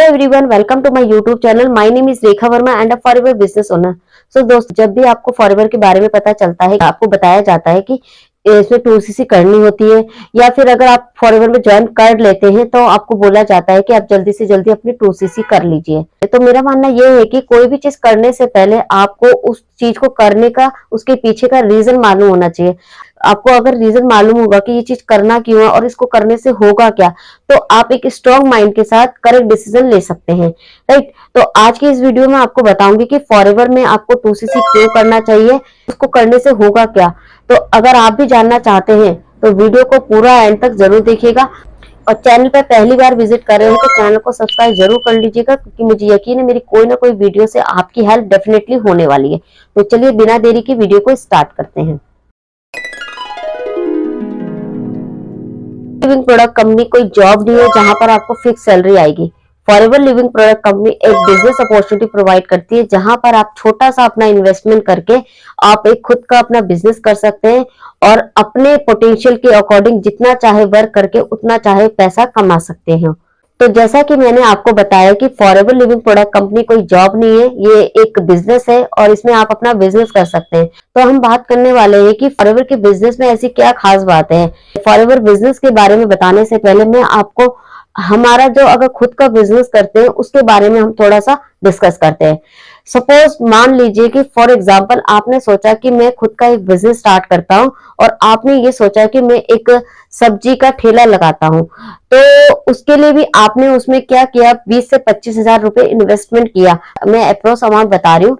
Everyone, welcome to my YouTube channel. My name is Rekha Verma and a forever business owner. So दोस्त, जब भी आपको forever के बारे में पता चलता है, आपको बताया जाता है कि इसमें 2cc करनी होती है, या फिर अगर आप फॉरएवर में ज्वाइन कर लेते हैं तो आपको बोला जाता है कि आप जल्दी से जल्दी अपनी 2cc कर लीजिए। तो मेरा मानना यह है कि कोई भी चीज करने से पहले आपको उस चीज को करने का, उसके पीछे का रीजन मालूम होना चाहिए। आपको अगर रीजन मालूम होगा कि ये चीज करना क्यों है और इसको करने से होगा क्या, तो आप एक स्ट्रॉन्ग माइंड के साथ करेक्ट डिसीजन ले सकते हैं, राइट। तो आज की इस वीडियो में आपको बताऊंगी कि फॉरएवर में आपको 2cc क्यों करना चाहिए, उसको करने से होगा क्या। तो अगर आप भी जानना चाहते हैं तो वीडियो को पूरा एंड तक जरूर देखिएगा, और चैनल पर पहली बार विजिट कर रहे हो तो चैनल को सब्सक्राइब जरूर कर लीजिएगा, क्योंकि मुझे यकीन है मेरी कोई ना कोई वीडियो से आपकी हेल्प डेफिनेटली होने वाली है। तो चलिए बिना देरी की वीडियो को स्टार्ट करते हैं। लिविंग प्रोडक्ट कंपनी कोई जॉब नहीं है जहां पर आपको फिक्स सैलरी आएगी। फॉरएवर लिविंग प्रोडक्ट कंपनी एक बिजनेस अपॉर्चुनिटी प्रोवाइड करती है, जहां पर आप छोटा सा अपना इन्वेस्टमेंट करके आप एक खुद का अपना बिजनेस कर सकते हैं और अपने पोटेंशियल के अकॉर्डिंग जितना चाहे वर्क करके उतना चाहे पैसा कमा सकते हैं। तो जैसा कि मैंने आपको बताया कि फॉरएवर लिविंग प्रोडक्ट कंपनी कोई जॉब नहीं है, ये एक बिजनेस है और इसमें आप अपना बिजनेस कर सकते हैं। तो हम बात करने वाले हैं कि फॉरएवर के बिजनेस में ऐसी क्या खास बात है। फॉरएवर बिजनेस के बारे में बताने से पहले मैं आपको हमारा जो अगर खुद का बिजनेस करते हैं उसके बारे में हम थोड़ा सा डिस्कस करते हैं। सपोज मान लीजिए कि फॉर एग्जांपल आपने सोचा कि मैं खुद का एक बिजनेस स्टार्ट करता हूं, और आपने ये सोचा कि मैं एक सब्जी का ठेला लगाता हूं। तो उसके लिए भी आपने उसमें क्या किया, 20 से 25 हजार रुपए इन्वेस्टमेंट किया। मैं अप्रोक्स अमाउंट बता रही हूँ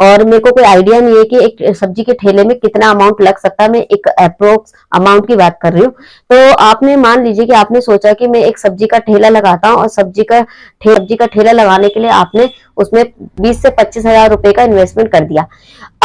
और मेरे को कोई आइडिया नहीं है कि एक सब्जी के ठेले में कितना अमाउंट लग सकता है, मैं एक अप्रोक्स अमाउंट की बात कर रही हूँ। तो आपने मान लीजिए कि आपने सोचा कि मैं एक सब्जी का ठेला लगाता हूँ, और सब्जी का ठेला लगाने के लिए आपने उसमें 20 से 25 हजार रुपए का इन्वेस्टमेंट कर दिया।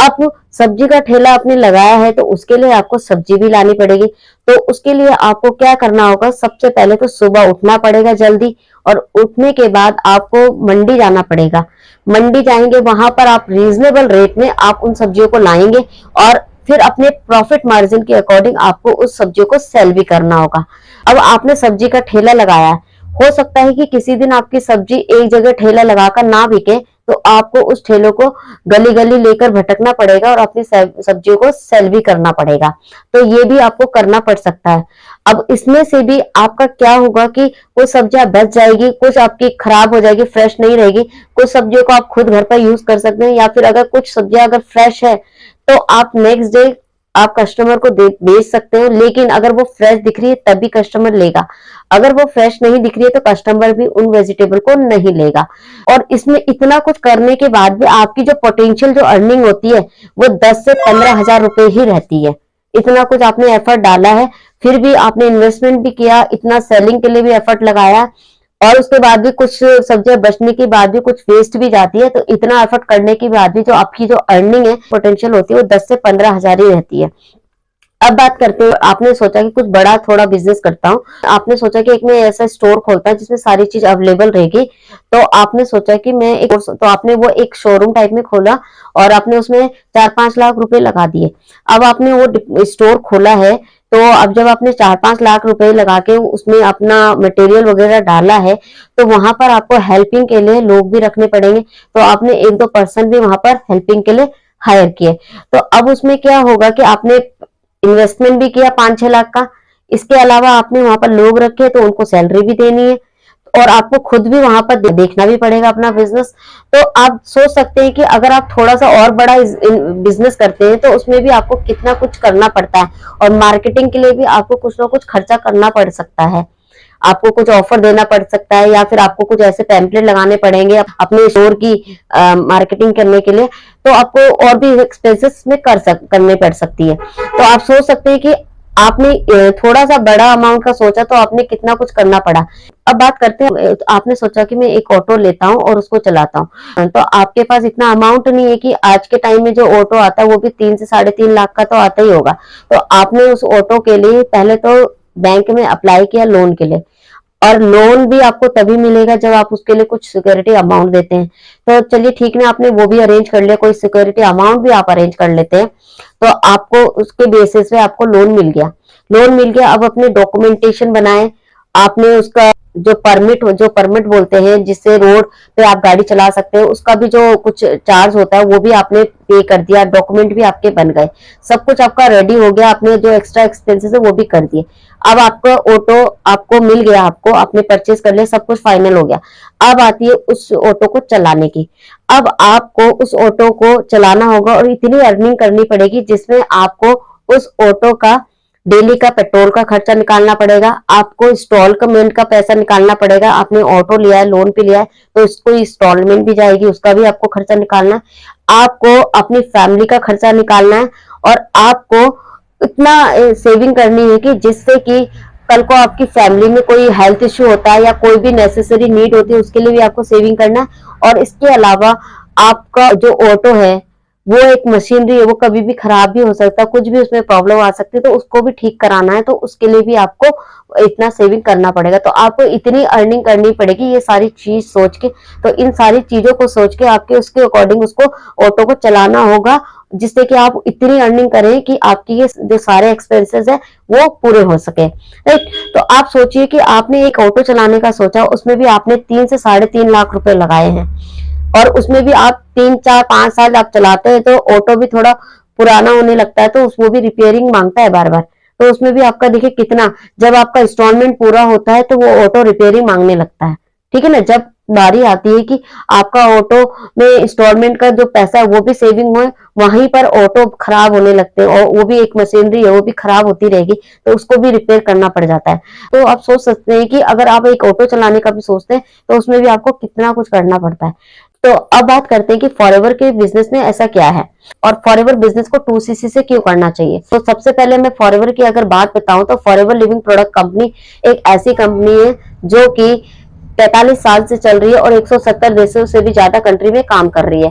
अब सब्जी का ठेला आपने लगाया है तो उसके लिए आपको सब्जी भी लानी पड़ेगी। तो उसके लिए आपको क्या करना होगा, सबसे पहले तो सुबह उठना पड़ेगा जल्दी, और उठने के बाद आपको मंडी जाना पड़ेगा। मंडी जाएंगे, वहां पर आप रीजनेबल रेट में आप उन सब्जियों को लाएंगे, और फिर अपने प्रॉफिट मार्जिन के अकॉर्डिंग आपको उस सब्जियों को सेल भी करना होगा। अब आपने सब्जी का ठेला लगाया है, हो सकता है कि किसी दिन आपकी सब्जी एक जगह ठेला लगाकर ना बिके, तो आपको उस ठेलों को गली गली लेकर भटकना पड़ेगा और अपनी सब्जियों को सेल भी करना पड़ेगा। तो ये भी आपको करना पड़ सकता है। अब इसमें से भी आपका क्या होगा कि कुछ सब्जियां बच जाएगी, कुछ आपकी खराब हो जाएगी, फ्रेश नहीं रहेगी। कुछ सब्जियों को आप खुद घर पर यूज कर सकते हैं, या फिर अगर कुछ सब्जियां अगर फ्रेश है तो आप नेक्स्ट डे आप कस्टमर को बेच सकते हो। लेकिन अगर वो फ्रेश दिख रही है तभी कस्टमर लेगा, अगर वो फ्रेश नहीं दिख रही है तो कस्टमर भी उन वेजिटेबल को नहीं लेगा। और इसमें इतना कुछ करने के बाद भी आपकी जो पोटेंशियल जो अर्निंग होती है वो 10 से 15 हजार रुपए ही रहती है। इतना कुछ आपने एफर्ट डाला है, फिर भी आपने इन्वेस्टमेंट भी किया, इतना सेलिंग के लिए भी एफर्ट लगाया, और उसके बाद भी कुछ सब्जियां बचने के बाद भी कुछ वेस्ट भी जाती है। तो इतना एफर्ट करने के बाद भी जो आपकी जो अर्निंग है, पोटेंशियल होती है, वो 10 से 15 हजार ही रहती है। अब बात करते हैं, आपने सोचा कि कुछ बड़ा थोड़ा बिजनेस करता हूँ, आपने सोचा कि एक मैं ऐसा स्टोर खोलता है जिसमें सारी चीज अवेलेबल रहेगी। तो आपने सोचा कि मैं एक, तो आपने वो एक शोरूम टाइप में खोला और आपने उसमें 4-5 लाख रुपए लगा दिए। अब आपने वो स्टोर खोला है, तो अब जब आपने 4-5 लाख रुपए लगा के उसमें अपना मटेरियल वगैरह डाला है, तो वहां पर आपको हेल्पिंग के लिए लोग भी रखने पड़ेंगे। तो आपने 1-2 पर्सन भी वहां पर हेल्पिंग के लिए हायर किए। तो अब उसमें क्या होगा कि आपने इन्वेस्टमेंट भी किया 5-6 लाख का, इसके अलावा आपने वहां पर लोग रखे तो उनको सैलरी भी देनी है, और आपको खुद भी वहां पर देखना भी पड़ेगा अपना बिजनेस। तो आप सोच सकते हैं कि अगर आप थोड़ा सा और बड़ा बिजनेस करते हैं तो उसमें भी आपको कितना कुछ करना पड़ता है, और मार्केटिंग के लिए भी आपको कुछ ना कुछ खर्चा करना पड़ सकता है। आपको कुछ ऑफर देना पड़ सकता है, या फिर आपको कुछ ऐसे पैम्पलेट लगाने पड़ेंगे अपने स्टोर की मार्केटिंग करने के लिए। तो आपको और भी एक्सपेंसेस में करने पड़ सकती है। तो आप सोच सकते हैं कि आपने थोड़ा सा बड़ा अमाउंट का सोचा तो आपने कितना कुछ करना पड़ा। अब बात करते हैं, आपने सोचा कि मैं एक ऑटो लेता हूँ और उसको चलाता हूँ। तो आपके पास इतना अमाउंट नहीं है कि आज के टाइम में जो ऑटो आता है वो भी 3 से 3.5 लाख का तो आता ही होगा। तो आपने उस ऑटो के लिए पहले तो बैंक में अप्लाई किया लोन के लिए, और लोन भी आपको तभी मिलेगा जब आप उसके लिए कुछ सिक्योरिटी अमाउंट देते हैं। तो चलिए ठीक है, आपने वो भी अरेंज कर लिया, कोई सिक्योरिटी अमाउंट भी आप अरेंज कर लेते हैं, तो आपको उसके बेसिस पे आपको लोन मिल गया। लोन मिल गया, अब अपने डॉक्यूमेंटेशन बनाए, आपने उसका जो परमिट बोलते हैं जिससे रोड पे आप गाड़ी चला सकते हैं, उसका भी जो कुछ चार्ज होता है वो भी आपने पे कर दिया, डॉक्यूमेंट भी आपके बन गए, सब कुछ आपका रेडी हो गया, आपने जो एक्स्ट्रा एक्सपेंसेस है वो भी कर दिए। अब आपका ऑटो आपको मिल गया, आपने परचेज कर लिया, सब कुछ फाइनल हो गया। अब आती है उस ऑटो को चलाने की। अब आपको उस ऑटो को चलाना होगा और इतनी अर्निंग करनी पड़ेगी जिसमें आपको उस ऑटो का डेली का पेट्रोल का खर्चा निकालना पड़ेगा, आपको इंस्टॉलमेंट का पैसा निकालना पड़ेगा। आपने ऑटो लिया है, लोन पे लिया है, तो इसको इंस्टॉलमेंट भी जाएगी, उसका भी आपको खर्चा निकालना है। आपको अपनी फैमिली का खर्चा निकालना है और आपको इतना सेविंग करनी है कि जिससे कि कल को आपकी फैमिली में कोई हेल्थ इश्यू होता है या कोई भी नेसेसरी नीड होती है, उसके लिए भी आपको सेविंग करना है। और इसके अलावा आपका जो ऑटो है वो एक मशीनरी है, वो कभी भी खराब भी हो सकता है, कुछ भी उसमें प्रॉब्लम आ सकती है, तो उसको भी ठीक कराना है, तो उसके लिए भी आपको इतना सेविंग करना पड़ेगा। तो आपको इतनी अर्निंग करनी पड़ेगी, ये सारी चीज सोच के। तो इन सारी चीजों को सोच के आपके उसके अकॉर्डिंग उसको ऑटो को चलाना होगा, जिससे कि आप इतनी अर्निंग करें कि आपकी ये जो सारे एक्सपेंसेस है वो पूरे हो सके, राइट। तो आप सोचिए कि आपने एक ऑटो चलाने का सोचा, उसमें भी आपने 3 से 3.5 लाख रुपए लगाए हैं, और उसमें भी आप 3 4 5 साल आप चलाते हैं तो ऑटो भी थोड़ा पुराना होने लगता है, तो वो भी रिपेयरिंग मांगता है बार बार। तो उसमें भी आपका देखिए कितना, जब आपका इंस्टॉलमेंट पूरा होता है तो वो ऑटो रिपेयरिंग मांगने लगता है, ठीक है ना। जब बारी आती है कि आपका ऑटो में इंस्टॉलमेंट का जो पैसा है वो भी सेविंग हो, वहीं पर ऑटो खराब होने लगते हैं, और वो भी एक मशीनरी है, वो भी खराब होती रहेगी, तो उसको भी रिपेयर करना पड़ जाता है। तो आप सोच सकते हैं कि अगर आप एक ऑटो चलाने का भी सोचते हैं तो उसमें भी आपको कितना कुछ करना पड़ता है। तो अब बात करते हैं कि फॉरएवर के बिजनेस में ऐसा क्या है और फॉरएवर बिजनेस को 2cc से क्यों करना चाहिए। तो सबसे पहले मैं फॉरएवर की अगर बात बताऊं तो फॉरएवर लिविंग प्रोडक्ट कंपनी एक ऐसी कंपनी है जो कि 43 साल से चल रही है और 170 देशों से भी ज्यादा कंट्री में काम कर रही है।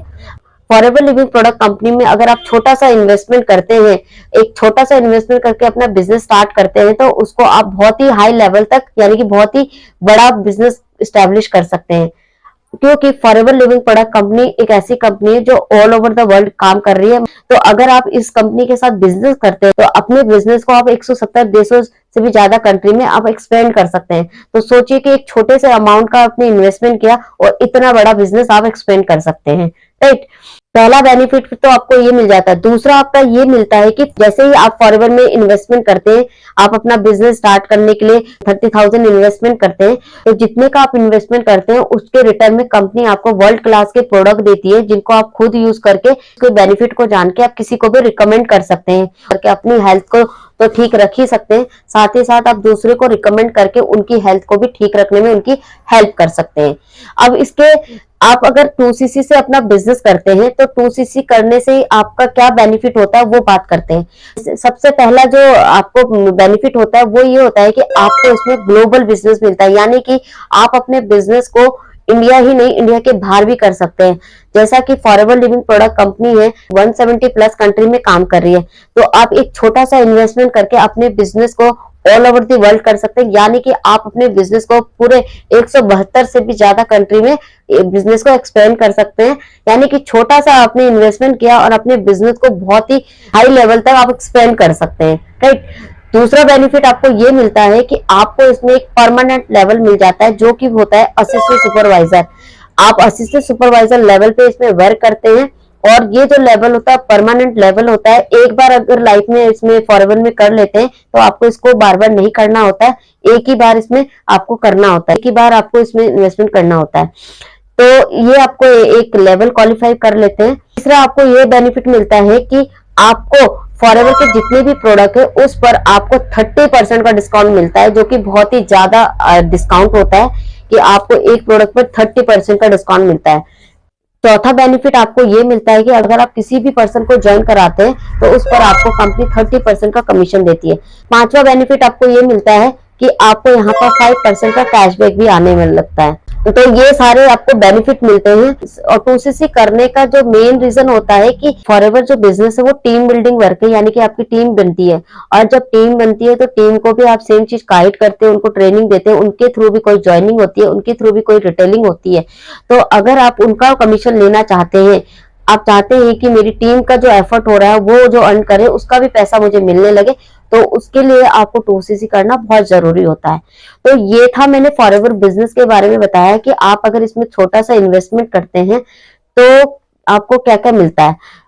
फॉरएवर लिविंग प्रोडक्ट कंपनी में अगर आप छोटा सा इन्वेस्टमेंट करते हैं, एक छोटा सा इन्वेस्टमेंट करके अपना बिजनेस स्टार्ट करते हैं, तो उसको आप बहुत ही हाई लेवल तक यानी कि बहुत ही बड़ा बिजनेस स्टैब्लिश कर सकते हैं। क्योंकि फॉरएवर लिविंग प्रोडक्ट कंपनी एक ऐसी कंपनी है जो ऑल ओवर द वर्ल्ड काम कर रही है। तो अगर आप इस कंपनी के साथ बिजनेस करते हैं तो अपने बिजनेस को आप 170 देशों से भी ज्यादा कंट्री में आप एक्सपेंड कर सकते हैं। तो सोचिए कि एक छोटे से अमाउंट का आपने इन्वेस्टमेंट किया और इतना बड़ा बिजनेस आप एक्सपेंड कर सकते हैं, राइट। पहला बेनिफिट तो आपको ये मिल जाता है। दूसरा आपका ये मिलता है कि जैसे ही आप फॉरएवर में इन्वेस्टमेंट करते हैं, आप अपना बिजनेस स्टार्ट करने के लिए 30,000 इन्वेस्टमेंट करते हैं, तो जितने का आप इन्वेस्टमेंट करते हैं उसके रिटर्न में कंपनी आपको वर्ल्ड क्लास के प्रोडक्ट देती है, जिनको आप खुद यूज करके उसके बेनिफिट को जान के आप किसी को भी रिकमेंड कर सकते हैं, करके अपनी हेल्थ को तो ठीक रख ही सकते हैं, साथ ही साथ आप दूसरे को रिकमेंड करके उनकी हेल्थ को भी ठीक रखने में उनकी हेल्प कर सकते हैं। अब इसके आप अगर 2cc से अपना बिजनेस करते हैं तो 2cc करने से आपका क्या बेनिफिट होता है वो बात करते हैं। सबसे पहला जो आपको बेनिफिट होता है वो ये होता है कि आपको इसमें ग्लोबल बिजनेस मिलता है, यानी कि आप अपने बिजनेस को इंडिया ही नहीं, इंडिया के बाहर भी कर सकते हैं। जैसा कि फॉरएवर लिविंग प्रोडक्ट कंपनी है 170 प्लस कंट्री में काम कर रही है, तो आप एक छोटा सा इन्वेस्टमेंट करके अपने बिजनेस को ऑल ओवर दी वर्ल्ड कर सकते हैं, यानी कि आप अपने बिजनेस को पूरे 172 से भी ज्यादा कंट्री में बिजनेस को एक्सपेंड कर सकते हैं। यानी कि छोटा सा आपने इन्वेस्टमेंट किया और अपने बिजनेस को बहुत ही हाई लेवल तक आप एक्सपेंड कर सकते हैं, राइट। दूसरा बेनिफिट आपको ये मिलता है कि आपको इसमें एक परमानेंट लेवल मिल जाता है जो कि होता है असिस्टेंट सुपरवाइजर। आप असिस्टेंट सुपरवाइजर लेवल पे इसमें वर्क करते हैं और ये जो लेवल होता है परमानेंट लेवल होता है। एक बार अगर लाइफ में इसमें फॉरएवर में कर लेते हैं तो आपको इसको बार बार नहीं करना होता है, एक ही बार इसमें आपको करना होता है, एक ही बार आपको इसमें इन्वेस्टमेंट करना होता है। तो ये आपको एक लेवल क्वालिफाई कर लेते हैं। तीसरा आपको ये बेनिफिट मिलता है कि आपको फॉरएवर के जितने भी प्रोडक्ट है उस पर आपको 30% का डिस्काउंट मिलता है, जो कि बहुत ही ज्यादा डिस्काउंट होता है कि आपको एक प्रोडक्ट पर 30% का डिस्काउंट मिलता है। चौथा बेनिफिट आपको ये मिलता है कि अगर आप किसी भी पर्सन को ज्वाइन कराते हैं तो उस पर आपको कंपनी 30% का कमीशन देती है। पांचवा बेनिफिट आपको ये मिलता है कि आपको यहाँ पर 5% का कैशबैक भी आने में लगता है। तो ये सारे आपको बेनिफिट मिलते हैं। और 2cc करने का जो मेन रीजन होता है कि फॉरएवर जो बिजनेस है वो टीम बिल्डिंग वर्क है, यानी कि आपकी टीम बनती है, और जब टीम बनती है तो टीम को भी आप सेम चीज गाइड करते हैं, उनको ट्रेनिंग देते हैं, उनके थ्रू भी कोई ज्वाइनिंग होती है, उनके थ्रू भी कोई रिटेलिंग होती है। तो अगर आप उनका कमीशन लेना चाहते हैं, आप चाहते हैं कि मेरी टीम का जो एफर्ट हो रहा है वो जो अर्न करे उसका भी पैसा मुझे मिलने लगे, तो उसके लिए आपको 2cc करना बहुत जरूरी होता है। तो ये था, मैंने फॉरएवर बिजनेस के बारे में बताया कि आप अगर इसमें छोटा सा इन्वेस्टमेंट करते हैं तो आपको क्या क्या मिलता है।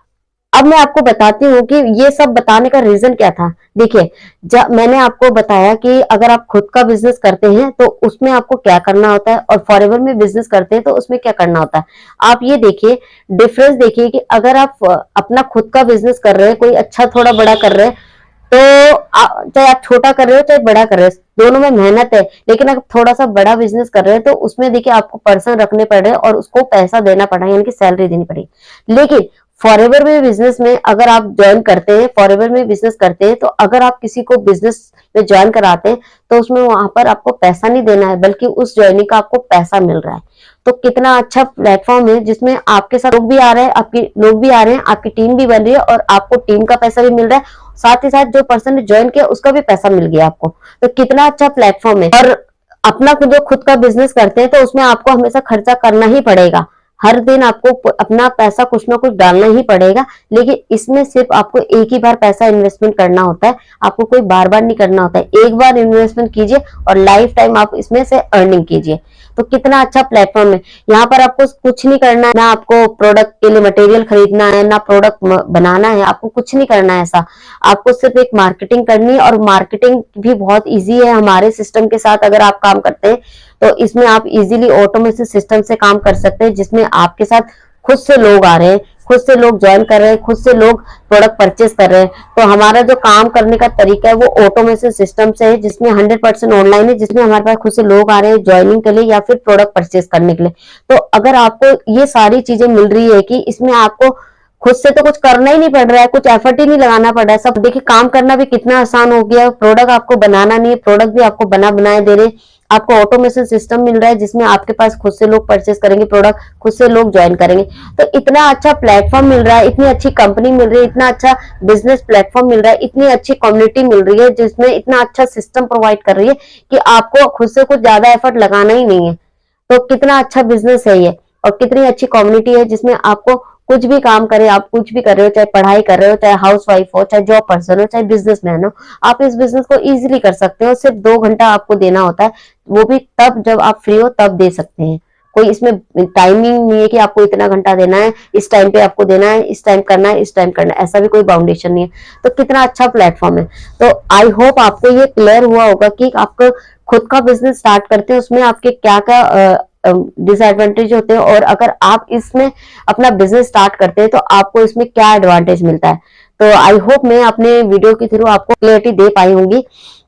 अब मैं आपको बताती हूँ कि ये सब बताने का रीजन क्या था। देखिए, जब मैंने आपको बताया कि अगर आप खुद का बिजनेस करते हैं तो उसमें आपको क्या करना होता है, और फॉरएवर में बिजनेस करते हैं तो उसमें क्या करना होता है। आप ये देखिए, डिफरेंस देखिए कि अगर आप अपना खुद का बिजनेस कर रहे हैं, कोई अच्छा थोड़ा बड़ा कर रहे हैं, तो चाहे आप छोटा कर रहे हो चाहे बड़ा कर रहे हो, दोनों में मेहनत है। लेकिन अगर थोड़ा सा बड़ा बिजनेस कर रहे हैं तो उसमें देखिए आपको पर्सन रखने पड़ रहे हैं और उसको पैसा देना पड़ रहा है, यानी कि सैलरी देनी पड़ेगी। लेकिन फॉरएवर में बिजनेस में अगर आप ज्वाइन करते हैं, फॉरएवर में बिजनेस करते हैं, तो अगर आप किसी को बिजनेस में ज्वाइन कराते हैं तो उसमें वहां पर आपको पैसा नहीं देना है, बल्कि उस ज्वाइनिंग का आपको पैसा मिल रहा है। तो कितना अच्छा प्लेटफॉर्म है जिसमें आपके साथ लोग भी आ रहे हैं, आपके लोग भी आ रहे हैं, आपकी टीम भी बन रही है और आपको टीम का पैसा भी मिल रहा है, साथ ही साथ जो पर्सन ने ज्वाइन किया उसका भी पैसा मिल गया आपको। तो कितना अच्छा प्लेटफॉर्म है। और अपना जो खुद का बिजनेस करते हैं तो उसमें आपको हमेशा खर्चा करना ही पड़ेगा, हर दिन आपको अपना पैसा कुछ ना कुछ डालना ही पड़ेगा। लेकिन इसमें सिर्फ आपको एक ही बार पैसा इन्वेस्टमेंट करना होता है, आपको कोई बार बार नहीं करना होता है। एक बार इन्वेस्टमेंट कीजिए और लाइफ टाइम आप इसमें से अर्निंग कीजिए। तो कितना अच्छा प्लेटफॉर्म है। यहाँ पर आपको कुछ नहीं करना है, ना आपको प्रोडक्ट के लिए मटेरियल खरीदना है, ना प्रोडक्ट बनाना है, आपको कुछ नहीं करना है ऐसा। आपको सिर्फ एक मार्केटिंग करनी है, और मार्केटिंग भी बहुत इजी है हमारे सिस्टम के साथ अगर आप काम करते हैं तो इसमें आप इजीली ऑटोमेशन सिस्टम से काम कर सकते हैं, जिसमें आपके साथ खुद से लोग आ रहे हैं, खुद से लोग ज्वाइन कर रहे हैं, खुद से लोग प्रोडक्ट परचेस कर रहे हैं। तो हमारा जो काम करने का तरीका है वो ऑटोमेशन सिस्टम से है, जिसमें 100% ऑनलाइन है, जिसमें हमारे पास खुद से लोग आ रहे हैं ज्वाइनिंग के लिए या फिर प्रोडक्ट परचेस करने के लिए। तो अगर आपको ये सारी चीजें मिल रही है कि इसमें आपको खुद से तो कुछ करना ही नहीं पड़ रहा है, कुछ एफर्ट ही नहीं लगाना पड़ रहा है, सब देखिए काम करना भी कितना आसान हो गया है। प्रोडक्ट आपको बनाना नहीं है, प्रोडक्ट भी आपको बना बनाए दे रहे हैं। आपको ऑटोमेशन सिस्टम मिल रहा है जिसमें आपके पास खुद से लोग परचेस करेंगे प्रोडक्ट, खुद से लोग ज्वाइन करेंगे। तो इतना अच्छा प्लेटफॉर्म मिल रहा है, इतनी अच्छी कंपनी मिल रही है, इतना अच्छा बिजनेस प्लेटफॉर्म मिल रहा है, इतनी अच्छी कम्युनिटी मिल रही है जिसमें इतना अच्छा सिस्टम प्रोवाइड कर रही है कि आपको खुद से कुछ ज्यादा एफर्ट लगाना ही नहीं है। तो कितना अच्छा बिजनेस है ये, और कितनी अच्छी कम्युनिटी है जिसमें आपको कुछ भी काम करे, आप कुछ भी कर रहे हो, चाहे पढ़ाई कर रहे हो, चाहे हाउस वाइफ हो, चाहे जॉब पर्सन हो, चाहे बिजनेसमैन हो, आप इस बिजनेस को इजीली कर सकते हो। सिर्फ 2 घंटा आपको देना होता है, वो भी तब जब आप फ्री हो तब दे सकते हैं। कोई इसमें टाइमिंग नहीं है कि आपको इतना घंटा देना है, इस टाइम पे आपको देना है, इस टाइम करना है, इस टाइम करना है, ऐसा भी कोई बाउंडेशन नहीं है। तो कितना अच्छा प्लेटफॉर्म है। तो आई होप आपको ये क्लियर हुआ होगा कि आपको खुद का बिजनेस स्टार्ट करते हैं उसमें आपके क्या क्या डिसएडवांटेज होते हैं, और अगर आप इसमें अपना बिजनेस स्टार्ट करते हैं तो आपको इसमें क्या एडवांटेज मिलता है। तो आई होप मैं अपने वीडियो के थ्रू आपको क्लियरिटी दे पाई होंगी।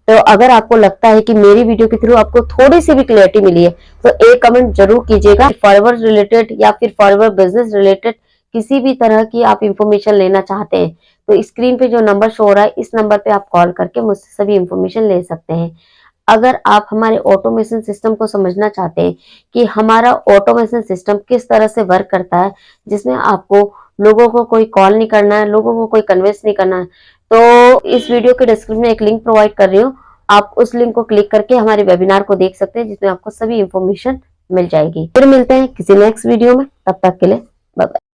तो अगर आपको लगता है कि मेरी वीडियो के थ्रू आपको थोड़ी सी भी क्लियरिटी मिली है तो एक कमेंट जरूर कीजिएगा। फॉरएवर रिलेटेड या फिर फॉरएवर बिजनेस रिलेटेड किसी भी तरह की आप इंफॉर्मेशन लेना चाहते हैं तो स्क्रीन पे जो नंबर शो हो रहा है इस नंबर पे आप कॉल करके मुझसे सभी इंफॉर्मेशन ले सकते हैं। अगर आप हमारे ऑटोमेशन सिस्टम को समझना चाहते हैं कि हमारा ऑटोमेशन सिस्टम किस तरह से वर्क करता है, जिसमें आपको लोगों को कोई कॉल नहीं करना है, लोगों को कोई कन्विंस नहीं करना है, तो इस वीडियो के डिस्क्रिप्शन में एक लिंक प्रोवाइड कर रही हूँ। आप उस लिंक को क्लिक करके हमारे वेबिनार को देख सकते हैं, जिसमें आपको सभी इंफॉर्मेशन मिल जाएगी। फिर मिलते हैं किसी नेक्स्ट वीडियो में, तब तक के लिए बाय बाय।